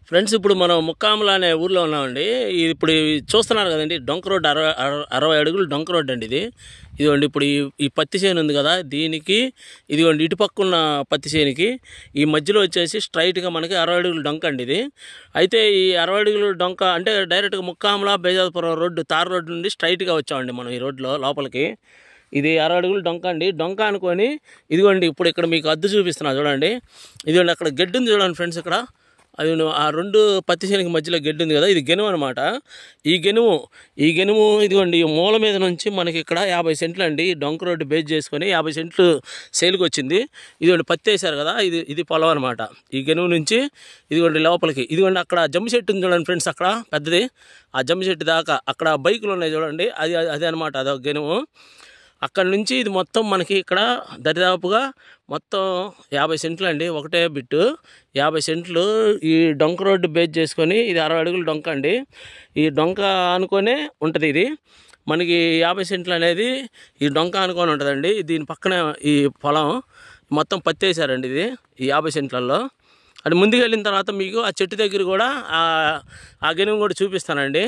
Friends ఇప్పుడు మనం ముక్కాముల అనే ఊర్లో ఉన్నామండి. ఇప్పుడు చూస్తున్నారు కదండి, డొంక రోడ్ 60 అడుగులు డొంక రోడ్ అండి ఇది. ఇదిగోండి ఇప్పుడు ఈ పత్తి చేను ఉంది కదా, దీనికి ఇదిగోండి ఇటుపక్కున్న పత్తి చేనుకి ఈ మధ్యలో వచ్చేసి స్ట్రైట్గా మనకి 60 అడుగులు డొంక అండి ఇది. అయితే ఈ 60 అడుగులు డొంక అంటే డైరెక్ట్గా ముక్కాముల బేజాపురం రోడ్డు తార్ రోడ్డు నుండి స్ట్రైట్గా వచ్చామండి మనం ఈ రోడ్లో లోపలికి. ఇది 60 అడుగులు డొంక అండి. డొంక అనుకొని ఇదిగోండి ఇప్పుడు ఇక్కడ మీకు అద్దు చూపిస్తున్నా చూడండి. ఇదిగోండి అక్కడ గడ్డి ఉంది చూడండి ఫ్రెండ్స్. ఇక్కడ అది ఆ రెండు పత్తి చేనుకి మధ్యలో గడ్డి ఉంది కదా, ఇది గెనుము అనమాట. ఈ గెనుము ఇదిగోండి ఈ మూల మీద నుంచి మనకి ఇక్కడ 50 సెంట్లు అండి. డొంక రోడ్డు బేస్ చేసుకొని 50 సెంట్లు సేల్కి వచ్చింది. ఇదిగోండి పత్తి వేశారు కదా, ఇది పొలం అనమాట. ఈ గెనుము నుంచి ఇదిగోండి లోపలికి ఇదిగోండి అక్కడ జమ్మి చెట్టు ఉంది చూడండి ఫ్రెండ్స్, అక్కడ పెద్దది. ఆ జమ్మి చెట్టు దాకా అక్కడ బైకులు ఉన్నాయి చూడండి, అది అనమాట, అదొక గెనుము. అక్కడ నుంచి ఇది మొత్తం మనకి ఇక్కడ దరిదాపుగా మొత్తం 50 సెంట్లు అండి. ఒకటే బిట్టు 50 సెంట్లు ఈ డొంక రోడ్డు బేస్ చేసుకొని ఇది 60 అడుగులు డొంక అండి. ఈ డొంక అనుకొనే ఉంటుంది ఇది మనకి 50 సెంట్లు అనేది ఈ డొంక అనుకొని ఉంటుందండి. దీని పక్కన ఈ పొలం మొత్తం పత్తి వేసారండి ఇది ఈ 50 సెంట్లలో. అది ముందుకు వెళ్ళిన తర్వాత మీకు ఆ చెట్టు దగ్గర కూడా ఆ గెనుము కూడా చూపిస్తానండి.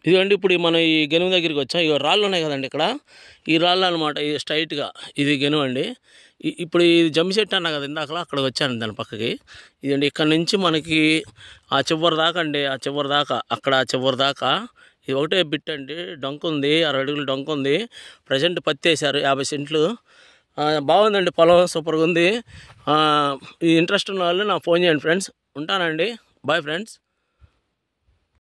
ఇదిగోండి ఇప్పుడు మనం ఈ గెనుము దగ్గరికి వచ్చాం. ఇక రాళ్ళు ఉన్నాయి కదండి ఇక్కడ, ఈ రాళ్ళు అనమాట. ఇది స్ట్రైట్గా ఇది గెనుము అండి. ఇప్పుడు ఇది జమ్మి చెట్టు అన్నా కదా ఇందాకలా, అక్కడికి వచ్చాను దాని పక్కకి. ఇదండి ఇక్కడ నుంచి మనకి ఆ చివరి దాకా అండి, ఆ చివరి దాకా అక్కడ చివరి దాకా ఇది ఒకటే బిట్ అండి. డొంక ఉంది, 60 అడుగులు డొంక ఉంది. ప్రజెంట్ పత్తి వేశారు 50 సెంట్లు. బాగుందండి పొలం, సూపర్గా ఉంది. ఈ ఇంట్రెస్ట్ ఉన్న వాళ్ళు నాకు ఫోన్ చేయండి ఫ్రెండ్స్. ఉంటానండి, బాయ్ ఫ్రెండ్స్.